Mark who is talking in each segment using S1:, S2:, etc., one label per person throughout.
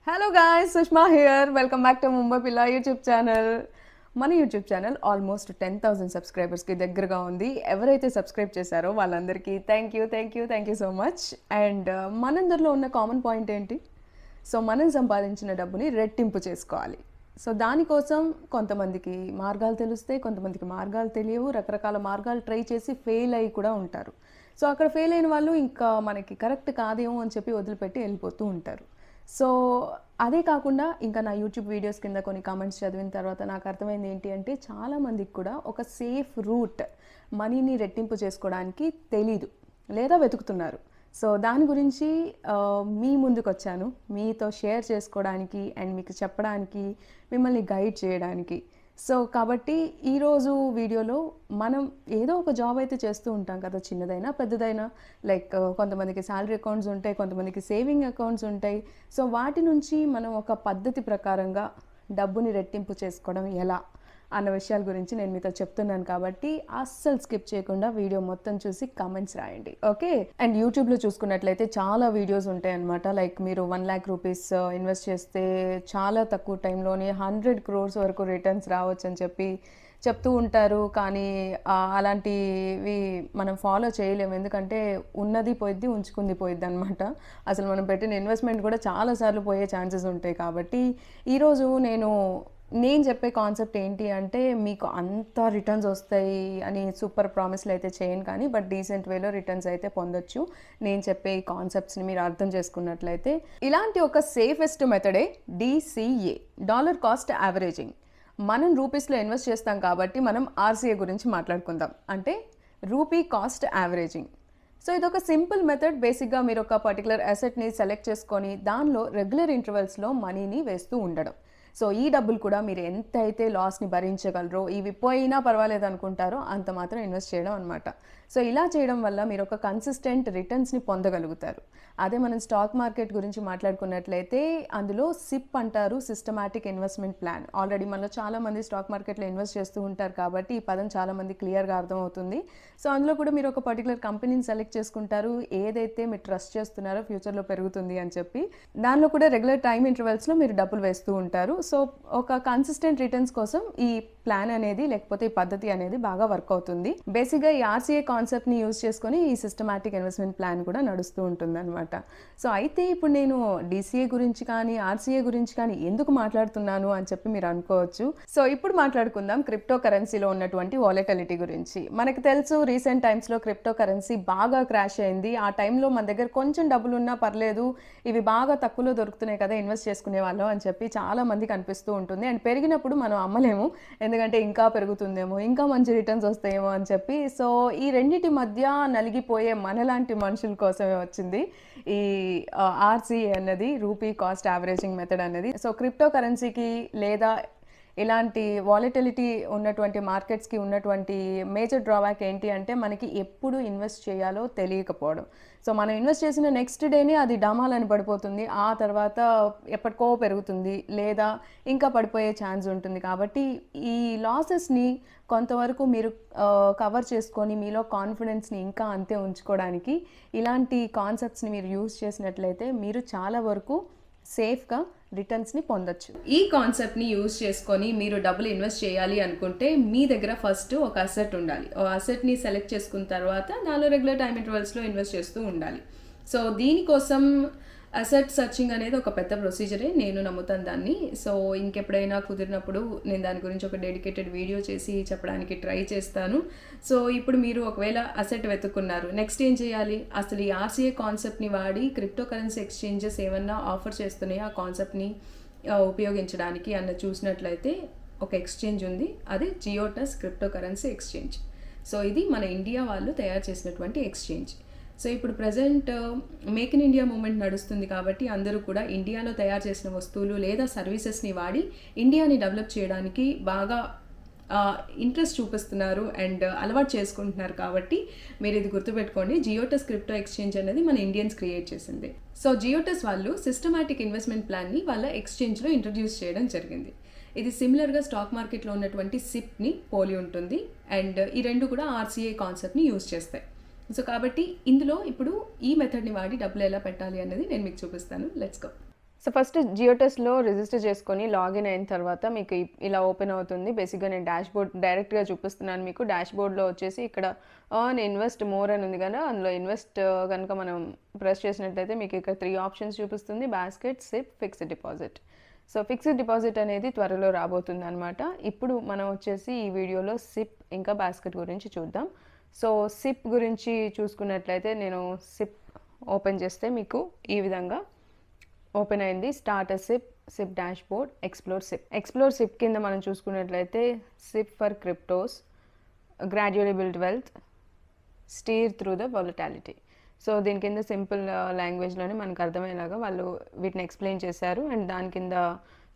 S1: Hello guys, Sushma here. Welcome back to Mumbai Pilla YouTube channel. మన YouTube channel almost 10,000 సబ్స్క్రైబర్స్కి దగ్గరగా ఉంది. ఎవరైతే సబ్స్క్రైబ్ చేశారో వాళ్ళందరికీ thank you so much. And మనందరిలో ఉన్న కామన్ పాయింట్ ఏంటి? సో మనం సంపాదించిన డబ్బుని రెట్టింపు చేసుకోవాలి. సో దానికోసం కొంతమందికి మార్గాలు తెలుస్తాయి, కొంతమందికి మార్గాలు తెలియవు. రకరకాల మార్గాలు ట్రై చేసి ఫెయిల్ అయ్యి కూడా ఉంటారు. సో అక్కడ ఫెయిల్ అయిన వాళ్ళు ఇంకా మనకి కరెక్ట్ కాదేమో అని చెప్పి వదిలిపెట్టి వెళ్ళిపోతూ ఉంటారు. సో అదే కాకుండా ఇంకా నా యూట్యూబ్ వీడియోస్ కింద కొన్ని కామెంట్స్ చదివిన తర్వాత నాకు అర్థమైంది ఏంటి అంటే, చాలామందికి కూడా ఒక సేఫ్ రూట్ మనీని రెట్టింపు చేసుకోవడానికి తెలీదు లేదా వెతుకుతున్నారు. సో దాని గురించి మీ ముందుకు వచ్చాను, మీతో షేర్ చేసుకోవడానికి అండ్ మీకు చెప్పడానికి, మిమ్మల్ని గైడ్ చేయడానికి. సో కాబట్టి ఈరోజు వీడియోలో మనం ఏదో ఒక జాబ్ అయితే చేస్తూ ఉంటాం కదా, చిన్నదైనా పెద్దదైనా. లైక్ కొంతమందికి శాలరీ అకౌంట్స్ ఉంటాయి, కొంతమందికి సేవింగ్ అకౌంట్స్ ఉంటాయి. సో వాటి నుంచి మనం ఒక పద్ధతి ప్రకారంగా డబ్బుని రెట్టింపు చేసుకోవడం ఎలా అన్న విషయాల గురించి నేను మీతో చెప్తున్నాను. కాబట్టి అస్సలు స్కిప్ చేయకుండా వీడియో మొత్తం చూసి కామెంట్స్ రాయండి, ఓకే? అండ్ యూట్యూబ్లో చూసుకున్నట్లయితే చాలా వీడియోస్ ఉంటాయి అనమాట. లైక్ మీరు 1,00,000 రూపీస్ ఇన్వెస్ట్ చేస్తే చాలా తక్కువ టైంలోనే 100 crores వరకు రిటర్న్స్ రావచ్చు అని చెప్పి చెప్తూ ఉంటారు. కానీ అలాంటివి మనం ఫాలో చేయలేము, ఎందుకంటే ఉన్నది పోయిద్ది, ఉంచుకుంది పోయిద్ది అనమాట. అసలు మనం పెట్టిన ఇన్వెస్ట్మెంట్ కూడా చాలాసార్లు పోయే ఛాన్సెస్ ఉంటాయి. కాబట్టి ఈరోజు నేను చెప్పే కాన్సెప్ట్ ఏంటి అంటే, మీకు అంత రిటర్న్స్ వస్తాయి అని సూపర్ ప్రామిస్లు అయితే చేయను, కానీ బట్ డీసెంట్ వేలో రిటర్న్స్ అయితే పొందొచ్చు నేను చెప్పే ఈ కాన్సెప్ట్స్ని మీరు అర్థం చేసుకున్నట్లయితే. ఇలాంటి ఒక సేఫెస్ట్ మెథడే DCA, డాలర్ కాస్ట్ యావరేజింగ్. మనం రూపీస్లో ఇన్వెస్ట్ చేస్తాం కాబట్టి మనం RCA గురించి మాట్లాడుకుందాం, అంటే రూపీ కాస్ట్ యావరేజింగ్. సో ఇదొక సింపుల్ మెథడ్. బేసిక్గా మీరు ఒక పర్టికులర్ అసెట్ని సెలెక్ట్ చేసుకొని దానిలో రెగ్యులర్ ఇంటర్వెల్స్లో మనీని వేస్తూ ఉండడం. సో ఈ డబ్బులు కూడా మీరు ఎంత అయితే లాస్ని భరించగలరో, ఇవి పోయినా పర్వాలేదు అనుకుంటారో అంత మాత్రం ఇన్వెస్ట్ చేయడం అనమాట. సో ఇలా చేయడం వల్ల మీరు ఒక కన్సిస్టెంట్ రిటర్న్స్ని పొందగలుగుతారు. అదే మనం స్టాక్ మార్కెట్ గురించి మాట్లాడుకున్నట్లయితే అందులో SIP అంటారు, సిస్టమాటిక్ ఇన్వెస్ట్మెంట్ ప్లాన్. ఆల్రెడీ మనలో చాలామంది స్టాక్ మార్కెట్లో ఇన్వెస్ట్ చేస్తూ ఉంటారు కాబట్టి ఈ పదం చాలామంది క్లియర్గా అర్థమవుతుంది. సో అందులో కూడా మీరు ఒక పర్టికులర్ కంపెనీని సెలెక్ట్ చేసుకుంటారు, ఏదైతే మీరు ట్రస్ట్ చేస్తున్నారో ఫ్యూచర్లో పెరుగుతుంది అని చెప్పి. దానిలో కూడా రెగ్యులర్ టైం ఇంటర్వెల్స్లో మీరు డబ్బులు వేస్తూ ఉంటారు. సో ఒక కన్సిస్టెంట్ రిటర్న్స్ కోసం ఈ ప్లాన్ అనేది, లేకపోతే ఈ పద్ధతి అనేది బాగా వర్క్ అవుతుంది. బేసిక్గా ఈ RCA కాన్సెప్ట్ని యూజ్ చేసుకొని ఈ సిస్టమాటిక్ ఇన్వెస్ట్మెంట్ ప్లాన్ కూడా నడుస్తూ ఉంటుంది అనమాట. సో అయితే ఇప్పుడు నేను DCA గురించి కానీ RCA గురించి కానీ ఎందుకు మాట్లాడుతున్నాను అని చెప్పి మీరు అనుకోవచ్చు. సో ఇప్పుడు మాట్లాడుకుందాం క్రిప్టో కరెన్సీలో ఉన్నటువంటి వాలటిలిటీ గురించి. మనకు తెలుసు, రీసెంట్ టైమ్స్లో క్రిప్టో కరెన్సీ బాగా క్రాష్ అయింది. ఆ టైంలో మన దగ్గర కొంచెం డబ్బులు ఉన్నా పర్లేదు, ఇవి బాగా తక్కువలో దొరుకుతున్నాయి కదా, ఇన్వెస్ట్ చేసుకునే వాళ్ళం అని చెప్పి చాలా మందికి అనిపిస్తూ ఉంటుంది. అండ్ పెరిగినప్పుడు మనం అమ్మలేము, ఎందుకంటే ఇంకా పెరుగుతుందేమో, ఇంకా మంచి రిటర్న్స్ వస్తాయేమో అని చెప్పి. సో ఈ రెండింటి మధ్య నలిగిపోయే మనలాంటి మనుషుల కోసమే వచ్చింది ఈ RCA అన్నది, రూపీ కాస్ట్ యావరేజింగ్ మెథడ్ అనేది. సో క్రిప్టో కరెన్సీకి లేదా ఇలాంటి వాలటిలిటీ ఉన్నటువంటి మార్కెట్స్కి ఉన్నటువంటి మేజర్ డ్రాబ్యాక్ ఏంటి అంటే, మనకి ఎప్పుడు ఇన్వెస్ట్ చేయాలో తెలియకపోవడం. సో మనం ఇన్వెస్ట్ చేసిన నెక్స్ట్ డేనే అది డమాలని పడిపోతుంది, ఆ తర్వాత ఎప్పటికో పెరుగుతుంది లేదా ఇంకా పడిపోయే ఛాన్స్ ఉంటుంది. కాబట్టి ఈ లాసెస్ని కొంతవరకు మీరు కవర్ చేసుకొని మీలో కాన్ఫిడెన్స్ని ఇంకా అంతే ఉంచుకోవడానికి ఇలాంటి కాన్సెప్ట్స్ని మీరు యూజ్ చేసినట్లయితే మీరు చాలా వరకు సేఫ్గా రిటర్న్స్ని పొందొచ్చు. ఈ కాన్సెప్ట్ని యూజ్ చేసుకొని మీరు డబ్బులు ఇన్వెస్ట్ చేయాలి అనుకుంటే మీ దగ్గర ఫస్ట్ ఒక అసెట్ ఉండాలి. ఆ అసెట్ని సెలెక్ట్ చేసుకున్న తర్వాత దానిలో రెగ్యులర్ టైం ఇంటర్వెల్స్లో ఇన్వెస్ట్ చేస్తూ ఉండాలి. సో దీనికోసం అసెట్ సర్చింగ్ అనేది ఒక పెద్ద ప్రొసీజరే, నేను నమ్ముతాను దాన్ని. సో ఇంకెప్పుడైనా కుదిరినప్పుడు నేను దాని గురించి ఒక డెడికేటెడ్ వీడియో చేసి చెప్పడానికి ట్రై చేస్తాను. సో ఇప్పుడు మీరు ఒకవేళ అసెట్ వెతుక్కున్నారు, నెక్స్ట్ ఏం చేయాలి? అసలు ఈ RCA కాన్సెప్ట్ని వాడి క్రిప్టో కరెన్సీ ఎక్స్చేంజెస్ ఏమన్నా ఆఫర్ చేస్తున్నాయి ఆ కాన్సెప్ట్ని ఉపయోగించడానికి అన్న చూసినట్లయితే ఒక ఎక్స్చేంజ్ ఉంది, అదే జియోటస్ క్రిప్టో కరెన్సీ ఎక్స్చేంజ్. సో ఇది మన ఇండియా వాళ్ళు తయారు చేసినటువంటి ఎక్స్చేంజ్. సో ఇప్పుడు present make in India moment నడుస్తుంది కాబట్టి అందరూ కూడా ఇండియాలో తయారు చేసిన వస్తువులు లేదా సర్వీసెస్ని వాడి ఇండియాని డెవలప్ చేయడానికి బాగా ఇంట్రెస్ట్ చూపిస్తున్నారు అండ్ అలవాటు చేసుకుంటున్నారు. కాబట్టి మీరు ఇది గుర్తుపెట్టుకోండి, జియోటస్ క్రిప్టో ఎక్స్చేంజ్ అనేది మన ఇండియన్స్ క్రియేట్ చేసింది. సో జియోటస్ వాళ్ళు సిస్టమాటిక్ ఇన్వెస్ట్మెంట్ ప్లాన్ని వాళ్ళ ఎక్స్చేంజ్లో ఇంట్రడ్యూస్ చేయడం జరిగింది. ఇది సిమిలర్గా స్టాక్ మార్కెట్లో ఉన్నటువంటి SIPని పోలి ఉంటుంది అండ్ ఈ రెండు కూడా RCA కాన్సెప్ట్ని యూజ్ చేస్తాయి. సో కాబట్టి ఇందులో ఇప్పుడు ఈ మెథడ్ని వాడి డబ్బులు ఎలా పెట్టాలి అన్నది నేను మీకు చూపిస్తాను. Let's go. సో ఫస్ట్ జియోటెస్లో రిజిస్టర్ చేసుకొని లాగిన్ అయిన తర్వాత మీకు ఇలా ఓపెన్ అవుతుంది. బేసిక్గా నేను డాష్ బోర్డ్ డైరెక్ట్గా చూపిస్తున్నాను మీకు. డాష్ బోర్డ్లో వచ్చేసి ఇక్కడ ఎర్న్ ఇన్వెస్ట్ మోర్ అని ఉంది కదా, అందులో ఇన్వెస్ట్ కనుక మనం ప్రెస్ చేసినట్లయితే మీకు ఇక్కడ 3 ఆప్షన్స్ చూపిస్తుంది: basket, SIP, fixed deposit. So fixed deposit అనేది త్వరలో రాబోతుంది అనమాట. ఇప్పుడు మనం వచ్చేసి ఈ వీడియోలో సిప్ ఇంకా బాస్కెట్ గురించి చూద్దాం. సో సిప్ గురించి చూసుకున్నట్లయితే నేను సిప్ ఓపెన్ చేస్తే మీకు ఈ విధంగా ఓపెన్ అయింది. స్టార్ట్ అ SIP, SIP dash board, explore SIP. Explore SIP కింద మనం చూసుకున్నట్లయితే SIP for cryptos, gradually build wealth, stir through the volatility. So దీని కింద సింపుల్ లాంగ్వేజ్లోనే మనకు అర్థమయ్యేలాగా వాళ్ళు వీటిని ఎక్స్ప్లెయిన్ చేశారు. అండ్ దాని కింద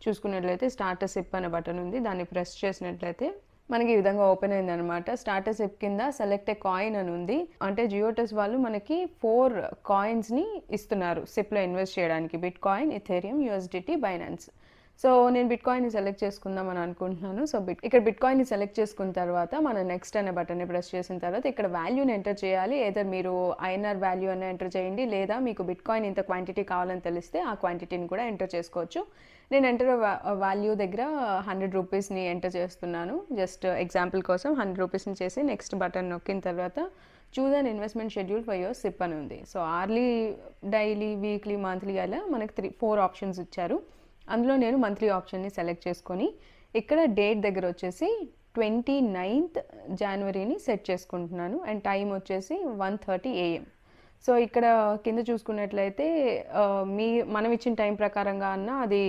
S1: చూసుకున్నట్లయితే స్టార్ట్ అ సిప్ అనే బటన్ ఉంది, దాన్ని ప్రెస్ చేసినట్లయితే మనకి ఈ విధంగా ఓపెన్ అయింది అనమాట. స్టార్టర్ సిప్ కింద సెలెక్ట్ ఏ కాయిన్ అని ఉంది. అంటే జియోటెస్ వాళ్ళు మనకి 4 కాయిన్స్ని ఇస్తున్నారు సిప్లో ఇన్వెస్ట్ చేయడానికి: bit coin, Ethereum, USDT, Binance. So నేను బిట్ కాయిన్ని సెలెక్ట్ చేసుకుందాం అని అనుకుంటున్నాను. సో ఇక్కడ బిట్ కాయిన్ని సెలెక్ట్ చేసుకున్న తర్వాత మనం నెక్స్ట్ అనే బటన్ని ప్రెస్ చేసిన తర్వాత ఇక్కడ వాల్యూని ఎంటర్ చేయాలి. ఏదో మీరు ఐఎన్ఆర్ వాల్యూ అన్న ఎంటర్ చేయండి, లేదా మీకు బిట్ కాయిన్ ఇంత క్వాంటిటీ కావాలని తెలిస్తే ఆ క్వాంటిటీని కూడా ఎంటర్ చేసుకోవచ్చు. నేను ఎంటర్ వాల్యూ దగ్గర 100 రూపీస్ని ఎంటర్ చేస్తున్నాను. జస్ట్ ఎగ్జాంపుల్ కోసం 100 రూపీస్ని చేసి నెక్స్ట్ బటన్ నొక్కిన తర్వాత choose an investment schedule for your SIP అని ఉంది. So early, daily, weekly, monthly అలా మనకి 4 ఆప్షన్స్ ఇచ్చారు. అందులో నేను మంత్లీ ఆప్షన్ని సెలెక్ట్ చేసుకొని ఇక్కడ డేట్ దగ్గర వచ్చేసి 29th జనవరిని సెట్ చేసుకుంటున్నాను. అండ్ టైం వచ్చేసి 1:30 AM. సో ఇక్కడ కింద చూసుకున్నట్లయితే మనం ఇచ్చిన టైం ప్రకారంగా అన్న అది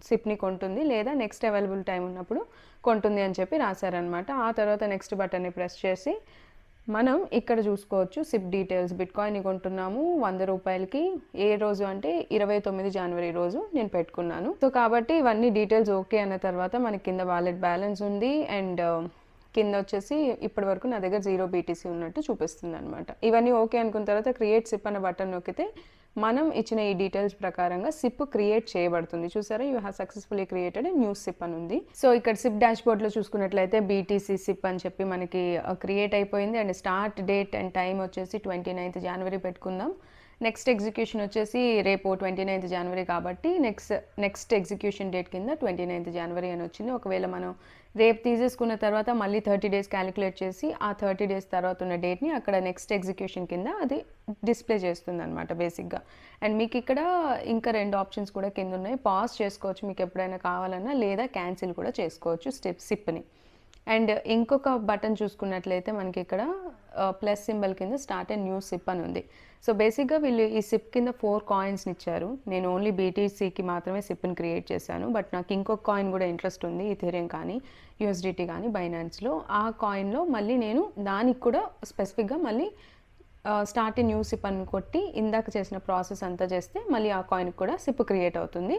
S1: సిప్ని కొంటుంది, లేదా నెక్స్ట్ అవైలబుల్ టైం ఉన్నప్పుడు కొంటుంది అని చెప్పి రాశారనమాట. ఆ తర్వాత నెక్స్ట్ బటన్ని ప్రెస్ చేసి మనం ఇక్కడ చూసుకోవచ్చు సిప్ డీటెయిల్స్. బిట్ కాయిన్ కొంటున్నాము 100 రూపాయలకి. ఏ రోజు అంటే 29 జనవరి రోజు నేను పెట్టుకున్నాను. సో కాబట్టి ఇవన్నీ డీటెయిల్స్ ఓకే అన్న తర్వాత మనకి కింద వాలెట్ బ్యాలెన్స్ ఉంది. అండ్ కింద వచ్చేసి ఇప్పటి వరకు నా దగ్గర 0 BTC ఉన్నట్టు చూపిస్తుంది అనమాట. ఇవన్నీ ఓకే అనుకున్న తర్వాత క్రియేట్ సిప్ అనే బటన్ నొక్కితే మనం ఇచ్చిన ఈ డీటెయిల్స్ ప్రకారంగా సిప్ క్రియేట్ చేయబడుతుంది. చూసారా, you have successfully created new SIP అని ఉంది. సో ఇక్కడ సిప్ డాష్ బోర్డ్లో చూసుకున్నట్లయితే BTC సిప్ అని చెప్పి మనకి క్రియేట్ అయిపోయింది. And start date and time వచ్చేసి 29th జనవరి పెట్టుకుందాం. నెక్స్ట్ ఎగ్జిక్యూషన్ వచ్చేసి రేపు 29th జనవరి కాబట్టి నెక్స్ట్ ఎగ్జిక్యూషన్ డేట్ కింద 29th జనవరి అని వచ్చింది. ఒకవేళ మనం రేపు తీసేసుకున్న తర్వాత మళ్ళీ 30 days క్యాలిక్యులేట్ చేసి ఆ 30 days తర్వాత ఉన్న డేట్ని అక్కడ నెక్స్ట్ ఎగ్జిక్యూషన్ కింద అది డిస్ప్లే చేస్తుంది అనమాట బేసిక్గా. అండ్ మీకు ఇక్కడ ఇంకా 2 ఆప్షన్స్ కూడా కింద ఉన్నాయి. పాజ్ చేసుకోవచ్చు మీకు ఎప్పుడైనా కావాలన్నా, లేదా క్యాన్సిల్ కూడా చేసుకోవచ్చు సిప్ని. అండ్ ఇంకొక బటన్ చూసుకున్నట్లయితే మనకి ఇక్కడ ప్లస్ సింబల్ కింద స్టార్ట్ ఏ న్యూ సిప్ అని ఉంది. సో బేసిక్గా వీళ్ళు ఈ సిప్ కింద 4 కాయిన్స్ని ఇచ్చారు. నేను ఓన్లీ BTCకి మాత్రమే సిప్ని క్రియేట్ చేశాను. బట్ నాకు ఇంకొక కాయిన్ కూడా ఇంట్రెస్ట్ ఉంది, ఇథేరియం కానీ, USDT కానీ, బైనాన్స్లో. ఆ కాయిన్లో మళ్ళీ నేను దానికి కూడా స్పెసిఫిక్గా మళ్ళీ స్టార్ట్ ఏ న్యూ సిప్ అని కొట్టి ఇందాక చేసిన ప్రాసెస్ అంతా చేస్తే మళ్ళీ ఆ కాయిన్కి కూడా సిప్ క్రియేట్ అవుతుంది.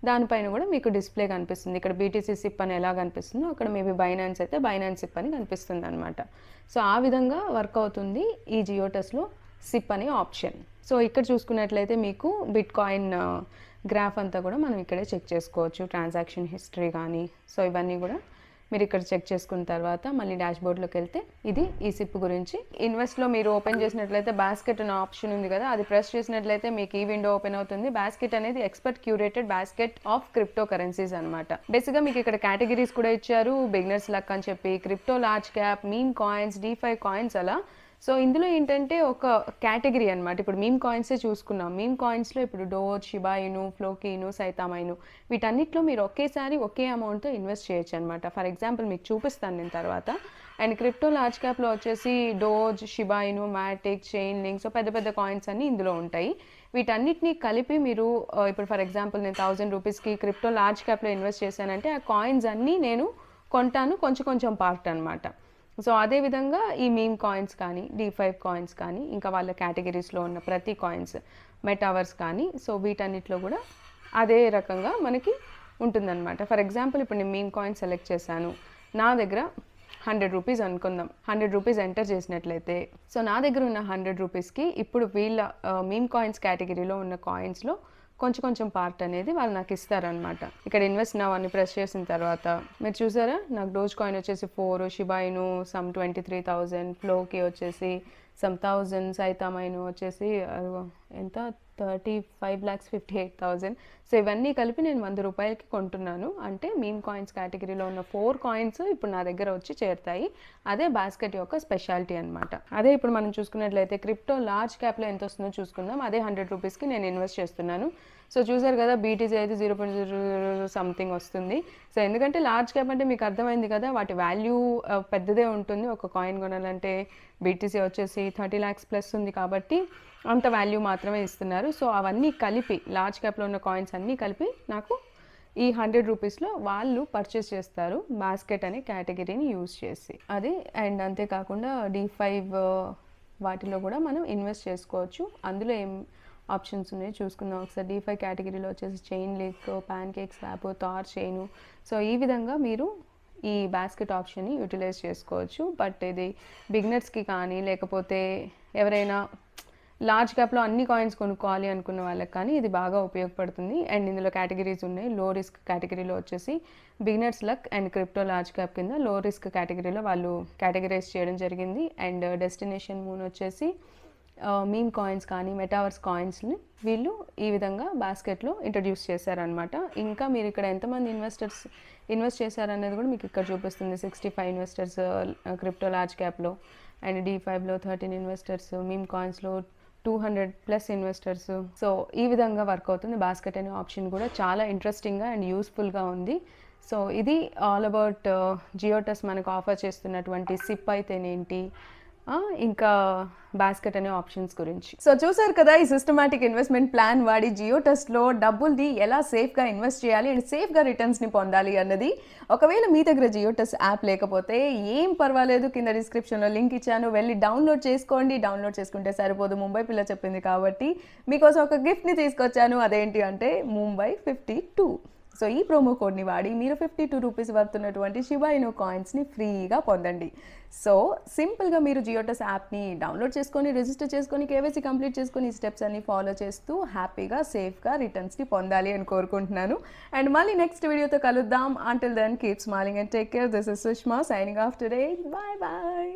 S1: దానిపైన కూడా మీకు డిస్ప్లే కనిపిస్తుంది. ఇక్కడ BTC సిప్ అని ఎలా కనిపిస్తుందో అక్కడ మేబీ బైనాన్స్ అయితే బైనాన్స్ సిప్ అని కనిపిస్తుంది అనమాట. సో ఆ విధంగా వర్క్ అవుతుంది ఈ జియోటెస్లో సిప్ అనే ఆప్షన్. సో ఇక్కడ చూసుకున్నట్లయితే మీకు బిట్ కాయిన్ గ్రాఫ్ అంతా కూడా మనం ఇక్కడే చెక్ చేసుకోవచ్చు, ట్రాన్సాక్షన్ హిస్టరీ కానీ. సో ఇవన్నీ కూడా మీరు ఇక్కడ చెక్ చేసుకున్న తర్వాత మళ్ళీ డాష్ బోర్డ్లోకి వెళ్తే ఇది ఈ సిప్ గురించి. ఇన్వెస్ట్లో మీరు ఓపెన్ చేసినట్లయితే బాస్కెట్ అనే ఆప్షన్ ఉంది కదా, అది ప్రెస్ చేసినట్లయితే మీకు ఈ విండో ఓపెన్ అవుతుంది. బాస్కెట్ అనేది expert curated basket of crypto currencies అనమాట. బేసిక్గా మీకు ఇక్కడ కేటగిరీస్ కూడా ఇచ్చారు, బిగినర్స్ లక్ అని చెప్పి, crypto, large cap, meme coins, DeFi coins అలా. సో ఇందులో ఏంటంటే ఒక కేటగిరీ అనమాట. ఇప్పుడు మీమ్ కాయిన్సే చూసుకున్నాం. మీమ్ కాయిన్స్లో ఇప్పుడు డోజ్, షిబా ఇను, ఫ్లోకి ఇను, సైతామా ఇను, వీటన్నిటిలో మీరు ఒకేసారి ఒకే అమౌంట్తో ఇన్వెస్ట్ చేయొచ్చు అనమాట. ఫర్ ఎగ్జాంపుల్ మీకు చూపిస్తాను నేను తర్వాత. అండ్ క్రిప్టో లార్జ్ క్యాప్లో వచ్చేసి డోజ్, షిబా ఇను, మ్యాటిక్, చైన్ లింక్, సో పెద్ద పెద్ద కాయిన్స్ అన్నీ ఇందులో ఉంటాయి. వీటన్నిటిని కలిపి మీరు ఇప్పుడు ఫర్ ఎగ్జాంపుల్ నేను 1000 రూపీస్కి క్రిప్టో లార్జ్ క్యాప్లో ఇన్వెస్ట్ చేశానంటే ఆ కాయిన్స్ అన్నీ నేను కొంటాను, కొంచెం కొంచెం పార్ట్ అనమాట. సో అదేవిధంగా ఈ మీమ్ కాయిన్స్ కానీ, DeFi కాయిన్స్ కానీ, ఇంకా వాళ్ళ కేటగిరీస్లో ఉన్న ప్రతి కాయిన్స్, మెటావర్స్ కానీ, సో వీటన్నిటిలో కూడా అదే రకంగా మనకి ఉంటుందన్నమాట. ఫర్ ఎగ్జాంపుల్ ఇప్పుడు నేను మీమ్ కాయిన్ సెలెక్ట్ చేశాను, నా దగ్గర 100 రూపీస్ అనుకుందాం. 100 రూపీస్ ఎంటర్ చేసినట్లయితే సో నా దగ్గర ఉన్న 100 రూపీస్కి ఇప్పుడు వీళ్ళ మీమ్ కాయిన్స్ కేటగిరీలో ఉన్న కాయిన్స్లో కొంచెం కొంచెం పార్ట్ అనేది వాళ్ళు నాకు ఇస్తారనమాట. ఇక్కడ ఇన్వెస్ట్ నౌ అని ప్రెస్ చేసిన తర్వాత మీరు చూసారా, నాకు డోజ్ కాయిన్ వచ్చేసి 4, షిబాయిను సమ్ 23,000, ఫ్లోకి వచ్చేసి సమ్ 1000, సైతామైను వచ్చేసి ఎంత 35,58,000. సో ఇవన్నీ కలిపి నేను 100 రూపాయలకి కొంటున్నాను. అంటే మీమ్ కాయిన్స్ కేటగిరీలో ఉన్న 4 కాయిన్స్ ఇప్పుడు నా దగ్గర వచ్చి చేరుతాయి. అదే బాస్కెట్ యొక్క స్పెషాలిటీ అనమాట. అదే ఇప్పుడు మనం చూసుకున్నట్లయితే క్రిప్టో లార్జ్ క్యాప్లో ఎంత వస్తుందో చూసుకుందాం. అదే 100 రూపీస్కి నేను ఇన్వెస్ట్ చేస్తున్నాను. సో చూసారు కదా, బీటీసీ అయితే 0.00 సంథింగ్ వస్తుంది. సో ఎందుకంటే లార్జ్ క్యాప్ అంటే మీకు అర్థమైంది కదా, వాటి వాల్యూ పెద్దదే ఉంటుంది. ఒక కాయిన్ కొనాలంటే బీటీసీ వచ్చేసి 30 lakhs ప్లస్ ఉంది కాబట్టి అంత వాల్యూ మాత్రమే ఇస్తున్నారు. సో అవన్నీ కలిపి లార్జ్ క్యాప్లో ఉన్న కాయిన్స్ అన్నీ కలిపి నాకు ఈ 100 రూపీస్లో వాళ్ళు పర్చేస్ చేస్తారు బాస్కెట్ అనే కేటగిరీని యూజ్ చేసి. అది అండ్ అంతేకాకుండా D5 వాటిలో కూడా మనం ఇన్వెస్ట్ చేసుకోవచ్చు. అందులో ఏం ఆప్షన్స్ ఉన్నాయి చూసుకుందాం ఒకసారి. D5 కేటగిరీలో వచ్చేసి chain link, pancake swap, Thor chain. So ఈ విధంగా మీరు ఈ బాస్కెట్ ఆప్షన్ని యూటిలైజ్ చేసుకోవచ్చు. బట్ ఇది బిగినర్స్కి కానీ లేకపోతే ఎవరైనా లార్జ్ క్యాప్లో అన్ని కాయిన్స్ కొనుక్కోవాలి అనుకున్న వాళ్ళకి కానీ ఇది బాగా ఉపయోగపడుతుంది. అండ్ ఇందులో కేటగిరీస్ ఉన్నాయి. లో రిస్క్ కేటగిరీలో వచ్చేసి beginners luck and crypto large cap కింద లో రిస్క్ కేటగిరీలో వాళ్ళు కేటగిరైజ్ చేయడం జరిగింది. అండ్ డెస్టినేషన్ మూన్ వచ్చేసి మీమ్ కాయిన్స్ కానీ మెటావర్స్ కాయిన్స్ని వీళ్ళు ఈ విధంగా బాస్కెట్లో ఇంట్రడ్యూస్ చేశారనమాట. ఇంకా మీరు ఇక్కడ ఎంతమంది ఇన్వెస్ట్ చేశారనేది కూడా మీకు ఇక్కడ చూపిస్తుంది. 65 ఇన్వెస్టర్స్ క్రిప్టో లార్జ్ క్యాప్లో, అండ్ D5లో 13 ఇన్వెస్టర్స్, మీమ్ కాయిన్స్లో 200+ ఇన్వెస్టర్స్. సో ఈ విధంగా వర్క్ అవుతుంది. బాస్కెట్ అనే ఆప్షన్ కూడా చాలా ఇంట్రెస్టింగ్గా అండ్ యూస్ఫుల్గా ఉంది. సో ఇది ఆల్ అబౌట్ జియోటస్ మనకు ఆఫర్ చేస్తున్నటువంటి సిప్ అయితేనేంటి, ఇంకా బాస్కెట్ అనే ఆప్షన్స్ గురించి. సో చూసారు కదా, ఈ సిస్టమాటిక్ ఇన్వెస్ట్మెంట్ ప్లాన్ వాడి జియోటస్లో డబ్బుల్ని ఎలా సేఫ్గా ఇన్వెస్ట్ చేయాలి అండ్ సేఫ్గా రిటర్న్స్ని పొందాలి అన్నది. ఒకవేళ మీ దగ్గర జియోటస్ యాప్ లేకపోతే ఏం పర్వాలేదు, కింద డిస్క్రిప్షన్లో లింక్ ఇచ్చాను, వెళ్ళి డౌన్లోడ్ చేసుకోండి. డౌన్లోడ్ చేసుకుంటే సరిపోదు, ముంబై పిల్ల చెప్పింది కాబట్టి మీకోసం ఒక గిఫ్ట్ని తీసుకొచ్చాను. అదేంటి అంటే ముంబై 52. సో ఈ ప్రోమో కోడ్ని వాడి మీరు 52 రూపీస్ వర్తున్నటువంటి షిబా ఇను కాయిన్స్ని ఫ్రీగా పొందండి. సో సింపుల్గా మీరు జియోటస్ యాప్ని డౌన్లోడ్ చేసుకొని రిజిస్టర్ చేసుకొని కేవైసీ కంప్లీట్ చేసుకొని ఈ స్టెప్స్ అన్ని ఫాలో చేస్తూ హ్యాపీగా సేఫ్గా రిటర్న్స్ని పొందాలి అని కోరుకుంటున్నాను. అండ్ మళ్ళీ నెక్స్ట్ వీడియోతో కలుద్దాం. Until then keep smiling and take care. This is Sushma signing off today. Bye bye.